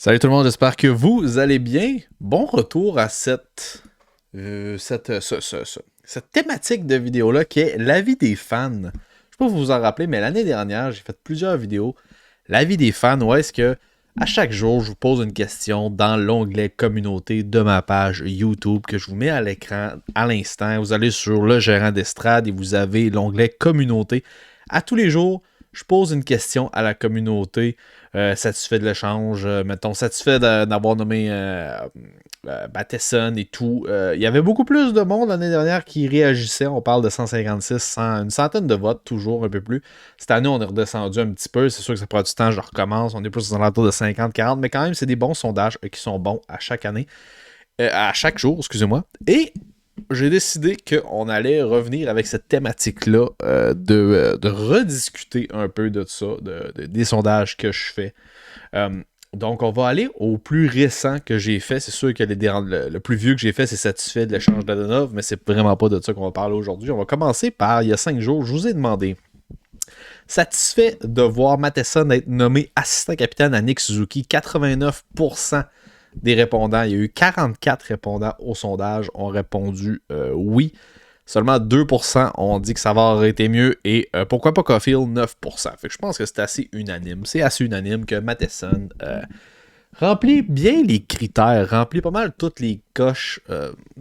Salut tout le monde, j'espère que vous allez bien. Bon retour à cette thématique de vidéo-là qui est l'avis des fans. Je sais pas si vous vous en rappelez, mais l'année dernière, j'ai fait plusieurs vidéos. L'avis des fans, où est-ce que à chaque jour, je vous pose une question dans l'onglet communauté de ma page YouTube que je vous mets à l'écran à l'instant. Vous allez sur le gérant d'estrade et vous avez l'onglet communauté. À tous les jours, je pose une question à la communauté. Satisfait de l'échange, mettons, satisfait d'avoir nommé Matheson et tout. Il y avait beaucoup plus de monde l'année dernière qui réagissait. On parle de 156, une centaine de votes, toujours un peu plus. Cette année, on est redescendu un petit peu. C'est sûr que ça prend du temps, je recommence. On est plus aux alentours de 50-40, mais quand même, c'est des bons sondages qui sont bons à chaque année. À chaque jour, excusez-moi. Et j'ai décidé qu'on allait revenir avec cette thématique-là, de rediscuter un peu de ça, des sondages que je fais. Donc, on va aller au plus récent que j'ai fait. C'est sûr que le plus vieux que j'ai fait, c'est satisfait de l'échange d'Adonov, mais c'est vraiment pas de ça qu'on va parler aujourd'hui. On va commencer par, il y a 5 jours, je vous ai demandé, satisfait de voir Matheson être nommé assistant capitaine à Nick Suzuki, 89% des répondants. Il y a eu 44 répondants au sondage ont répondu oui. Seulement 2% ont dit que ça va été mieux et pourquoi pas Caulfield, 9%. Fait que je pense que c'est assez unanime. C'est assez unanime que Matheson remplit bien les critères, remplit pas mal toutes les coches,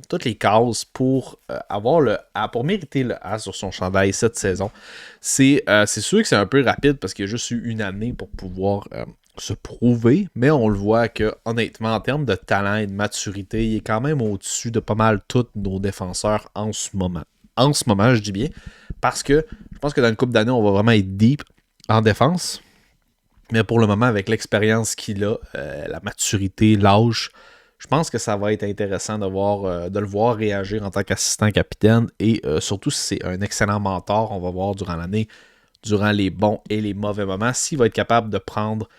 toutes les cases pour avoir le A, pour mériter le A sur son chandail cette saison. C'est sûr que c'est un peu rapide parce qu'il y a juste eu une année pour pouvoir se prouver, mais on le voit que honnêtement, en termes de talent et de maturité, il est quand même au-dessus de pas mal tous nos défenseurs en ce moment. En ce moment, je dis bien, parce que je pense que dans une couple d'années, on va vraiment être deep en défense. Mais pour le moment, avec l'expérience qu'il a, la maturité, l'âge, je pense que ça va être intéressant de le voir réagir en tant qu'assistant capitaine et surtout si c'est un excellent mentor, on va voir durant l'année, durant les bons et les mauvais moments, s'il va être capable de prendre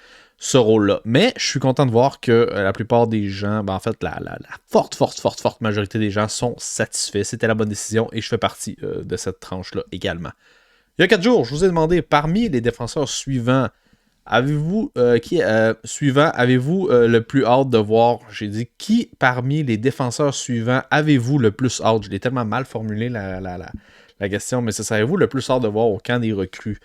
ce rôle-là. Mais je suis content de voir que la plupart des gens, en fait, la forte majorité des gens sont satisfaits. C'était la bonne décision et je fais partie de cette tranche-là également. Il y a 4 jours, je vous ai demandé, parmi les défenseurs suivants, avez-vous le plus hâte de voir? J'ai dit, qui parmi les défenseurs suivants avez-vous le plus hâte? Je l'ai tellement mal formulé la question, mais ça avez-vous le plus hâte de voir au camp des recrues?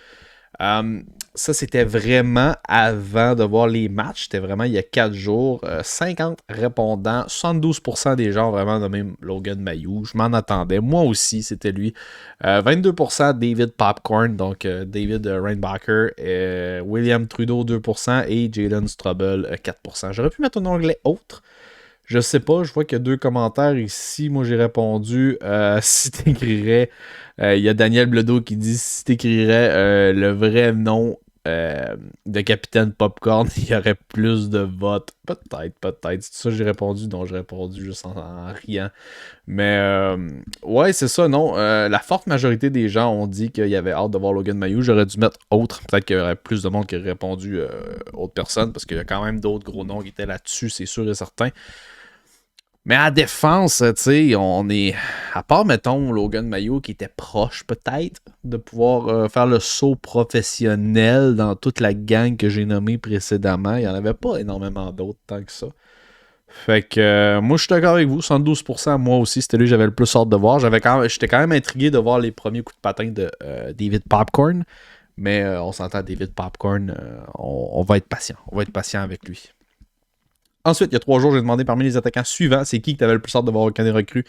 Ça, c'était vraiment avant de voir les matchs. C'était vraiment il y a 4 jours. 50 répondants. 72% des gens ont vraiment nommé Logan Mailloux. Je m'en attendais. Moi aussi, c'était lui. 22% David Popcorn, donc David Reinbacher. William Trudeau, 2%. Et Jalen Strubble, 4%. J'aurais pu mettre un onglet autre. Je sais pas, je vois qu'il y a 2 commentaires ici. Moi, j'ai répondu si t'écrirais. Il y a Daniel Bledo qui dit si t'écrirais le vrai nom de Capitaine Popcorn, il y aurait plus de votes. Peut-être. C'est ça que j'ai répondu. Non, j'ai répondu juste en riant. Mais ouais, c'est ça, non. La forte majorité des gens ont dit qu'il y avait hâte de voir Logan Mailloux. J'aurais dû mettre autre. Peut-être qu'il y aurait plus de monde qui aurait répondu autre personne parce qu'il y a quand même d'autres gros noms qui étaient là-dessus, c'est sûr et certain. Mais à défense, tu sais, on est. À part, mettons, Logan Mailloux qui était proche peut-être de pouvoir faire le saut professionnel dans toute la gang que j'ai nommée précédemment. Il n'y en avait pas énormément d'autres tant que ça. Fait que moi, je suis d'accord avec vous. 72%, moi aussi, c'était lui que j'avais le plus hâte de voir. J'étais quand même intrigué de voir les premiers coups de patin de David Popcorn. Mais on s'entend, David Popcorn, on va être patient. On va être patient avec lui. Ensuite, il y a 3 jours, j'ai demandé parmi les attaquants suivants, c'est qui que tu avais le plus hâte de voir au camp des recrues?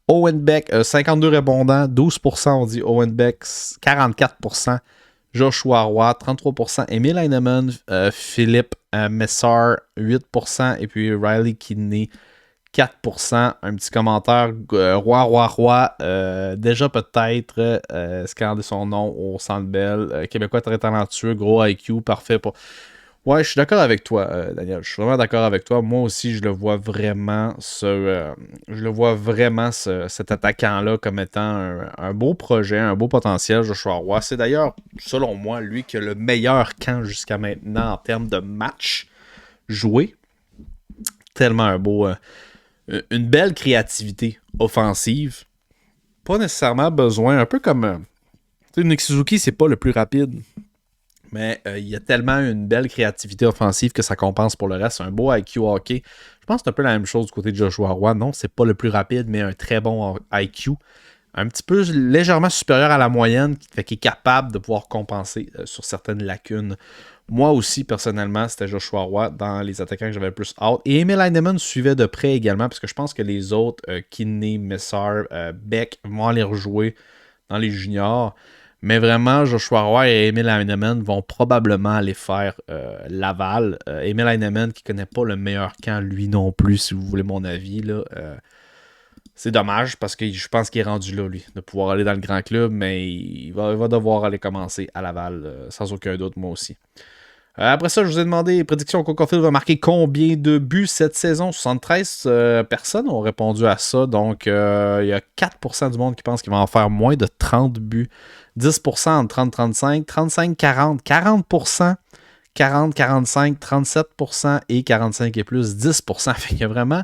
Owen Beck, 52 répondants, 12% ont dit Owen Beck, 44% Joshua Roy, 33% Emil Heinemann, Philippe Messar, 8%, et puis Riley Kidney, 4%. Un petit commentaire, Roy, déjà peut-être scanner son nom au Centre Bell, Québécois très talentueux, gros IQ, parfait pour... Ouais, je suis d'accord avec toi, Daniel. Je suis vraiment d'accord avec toi. Moi aussi, je le vois vraiment, cet attaquant-là comme étant un beau projet, un beau potentiel, Joshua Roy. C'est d'ailleurs, selon moi, lui qui a le meilleur camp jusqu'à maintenant en termes de matchs joués. Tellement une belle créativité offensive. Pas nécessairement besoin, un peu comme... tu sais, Nick Suzuki, c'est pas le plus rapide. Mais il y a tellement une belle créativité offensive que ça compense pour le reste. Un beau IQ hockey. Je pense que c'est un peu la même chose du côté de Joshua Roy. Non, c'est pas le plus rapide, mais un très bon IQ. Un petit peu légèrement supérieur à la moyenne, qui est capable de pouvoir compenser sur certaines lacunes. Moi aussi, personnellement, c'était Joshua Roy dans les attaquants que j'avais le plus hâte. Et Emil Heinemann suivait de près également, parce que je pense que les autres, Kinney, Messar, Beck, vont aller rejouer dans les juniors. Mais vraiment, Joshua Roy et Emil Heinemann vont probablement aller faire Laval. Emil Heinemann qui ne connaît pas le meilleur camp, lui non plus, si vous voulez mon avis, là. C'est dommage parce que je pense qu'il est rendu là, lui, de pouvoir aller dans le grand club, mais il va devoir aller commencer à Laval, sans aucun doute, moi aussi. Après ça, je vous ai demandé, prédiction, Cole Caulfield va marquer combien de buts cette saison? 73 personnes ont répondu à ça, donc il y a 4% du monde qui pense qu'il va en faire moins de 30 buts. 10% entre 30-35, 35-40, 40%, 40-45, 37% et 45 et plus, 10%. Fait qu'il y a vraiment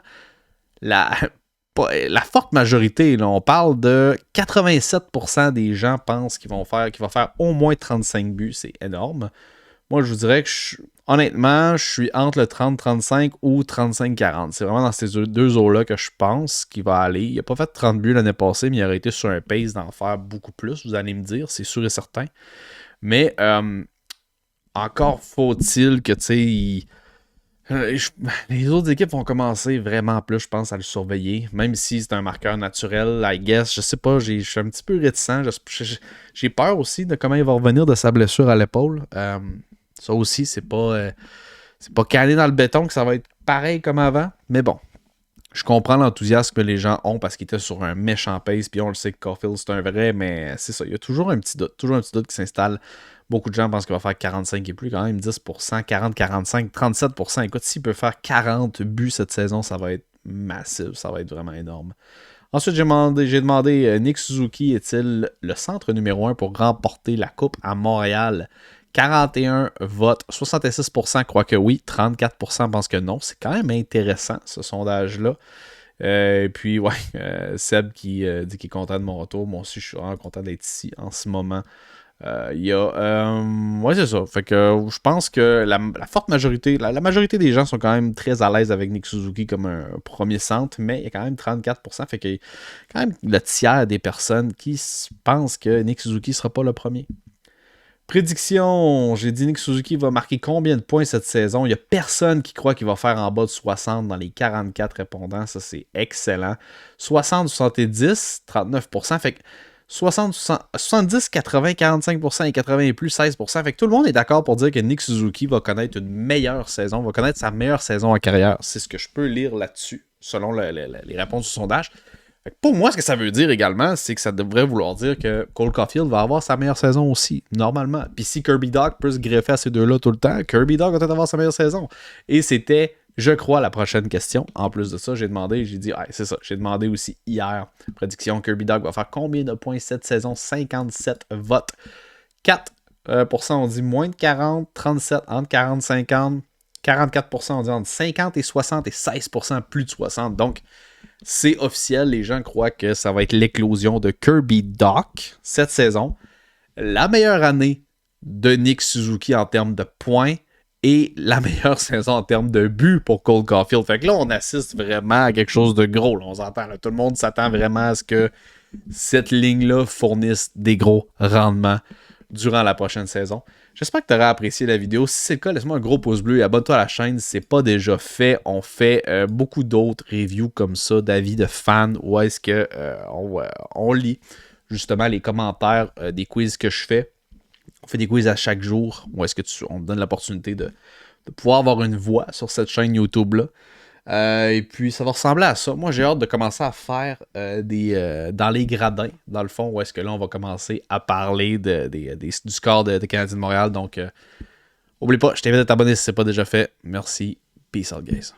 la forte majorité, là, on parle de 87% des gens pensent qu'il va faire au moins 35 buts. C'est énorme. Moi, je vous dirais que, honnêtement, je suis entre le 30-35 ou 35-40. C'est vraiment dans ces deux eaux-là que je pense qu'il va aller. Il n'a pas fait 30 buts l'année passée, mais il aurait été sur un pace d'en faire beaucoup plus, vous allez me dire, c'est sûr et certain. Mais encore faut-il que, tu sais, les autres équipes vont commencer vraiment plus, je pense, à le surveiller. Même si c'est un marqueur naturel, I guess. Je sais pas, je suis un petit peu réticent. J'ai peur aussi de comment il va revenir de sa blessure à l'épaule. Ça aussi, c'est pas calé dans le béton que ça va être pareil comme avant. Mais bon, je comprends l'enthousiasme que les gens ont parce qu'ils étaient sur un méchant pace. Puis on le sait que Caulfield, c'est un vrai, mais c'est ça. Il y a toujours un petit doute qui s'installe. Beaucoup de gens pensent qu'il va faire 45 et plus, quand même 10%, 40, 45, 37%. Écoute, s'il peut faire 40 buts cette saison, ça va être massif. Ça va être vraiment énorme. Ensuite, j'ai demandé Nick Suzuki est-il le centre numéro 1 pour remporter la Coupe à Montréal? 41 votes, 66% croient que oui, 34% pensent que non. C'est quand même intéressant, ce sondage-là. Et puis, ouais, Seb qui dit qu'il est content de mon retour. Moi aussi, je suis vraiment content d'être ici en ce moment. Ouais, c'est ça. Fait que je pense que la forte majorité, la majorité des gens sont quand même très à l'aise avec Nick Suzuki comme un premier centre, mais il y a quand même 34%. Fait qu'il y a quand même le tiers des personnes qui pensent que Nick Suzuki ne sera pas le premier. Prédiction, j'ai dit Nick Suzuki va marquer combien de points cette saison? Il n'y a personne qui croit qu'il va faire en bas de 60 dans les 44 répondants. Ça, c'est excellent. 60, 70, 39%. Fait que 60, 70, 80, 45% et 80 et plus, 16%. Fait que tout le monde est d'accord pour dire que Nick Suzuki va connaître une meilleure saison, va connaître sa meilleure saison en carrière. C'est ce que je peux lire là-dessus, selon les réponses du sondage. Fait que pour moi, ce que ça veut dire également, c'est que ça devrait vouloir dire que Cole Caulfield va avoir sa meilleure saison aussi, normalement. Puis si Kirby Dach peut se greffer à ces deux-là tout le temps, Kirby Dach va peut-être avoir sa meilleure saison. Et c'était, je crois, la prochaine question. En plus de ça, j'ai dit, c'est ça, j'ai demandé aussi hier, prédiction, Kirby Dach va faire combien de points cette saison? 57 votes. 4% ont dit moins de 40, 37 entre 40 et 50, 44% ont dit entre 50 et 60 et 16% plus de 60. Donc, c'est officiel, les gens croient que ça va être l'éclosion de Kirby Dach cette saison. La meilleure année de Nick Suzuki en termes de points et la meilleure saison en termes de buts pour Cole Caulfield. Fait que là, on assiste vraiment à quelque chose de gros. Là, on s'entend. Là. Tout le monde s'attend vraiment à ce que cette ligne-là fournisse des gros rendements durant la prochaine saison. J'espère que tu auras apprécié la vidéo. Si c'est le cas, laisse-moi un gros pouce bleu et abonne-toi à la chaîne si ce n'est pas déjà fait. On fait beaucoup d'autres reviews comme ça, d'avis de fans, où est-ce que on lit justement les commentaires des quiz que je fais. On fait des quiz à chaque jour, où est-ce que on te donne l'opportunité de pouvoir avoir une voix sur cette chaîne YouTube-là. Et puis, ça va ressembler à ça. Moi, j'ai hâte de commencer à faire dans les gradins, dans le fond, où est-ce que là, on va commencer à parler du score de Canadiens de Montréal. Donc, n'oublie pas, je t'invite à t'abonner si ce n'est pas déjà fait. Merci. Peace out, guys.